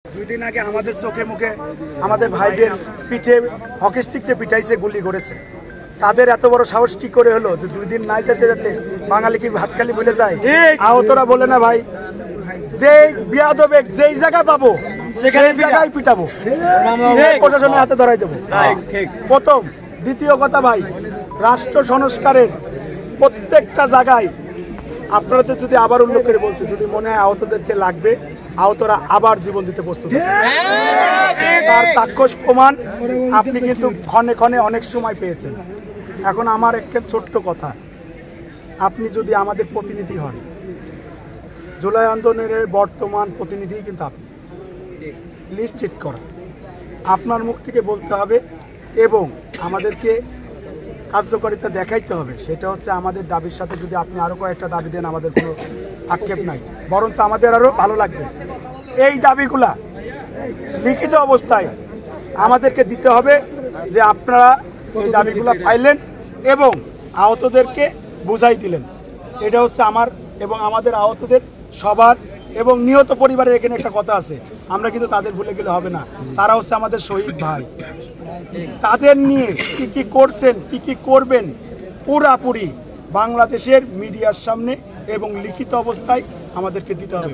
দুই দিন আগে আমাদের চোখে মুখে আমাদের ভাইদের পিঠে হকি স্টিকতে পিটাইছে, গুলি করেছে। তাদের এত বড় সাহস কি করে হলো যে দুই দিন নাই যেতে যেতে বাঙালি কি ভাত খালি বলে যায়? আহতরা বলে না ভাই, যে বিয়াদবে যেই জায়গা পাবো সেই জায়গায় পিটাবো, প্রশাসনের হাতে ধরাই দেবো। প্রথম। দ্বিতীয় কথা ভাই, রাষ্ট্র সংস্কারের প্রত্যেকটা জায়গায় আপনারা তো যদি আবার উল্লেখ করে বলছে, যদি মনে হয় আহতদেরকে লাগবে, আহতরা আবার জীবন দিতে প্রস্তুত। তার চাক্ষুষ প্রমাণ আপনি কিন্তু ক্ষণে ক্ষণে অনেক সময় পেয়েছেন। এখন আমার একটা ছোট্ট কথা, আপনি যদি আমাদের প্রতিনিধি হন, জুলাই আন্দোলনের বর্তমান প্রতিনিধি কিন্তু আপনি, লিস্ট ঠিক করা আপনার মুখ থেকে বলতে হবে এবং আমাদেরকে কার্যকারিতা দেখাইতে হবে। সেটা হচ্ছে আমাদের দাবির সাথে যদি আপনি আরও কয়েকটা দাবি দেন, আমাদের কোনো আক্ষেপ নাই, বরঞ্চ আমাদের আরও ভালো লাগবে। এই দাবিগুলা লিখিত অবস্থায় আমাদেরকে দিতে হবে যে আপনারা এই দাবিগুলা পাইলেন এবং আহতদেরকে বুঝাই দিলেন। এটা হচ্ছে আমার এবং আমাদের আহতদের সবার এবং নিহত পরিবারের এখানে একটা কথা আছে, আমরা কিন্তু তাদের ভুলে গেলে হবে না। তারা হচ্ছে আমাদের শহীদ ভাই। তাদের নিয়ে কি কি করছেন, কি কি করবেন, পুরাপুরি বাংলাদেশের মিডিয়ার সামনে এবং লিখিত অবস্থায় আমাদেরকে দিতে হবে।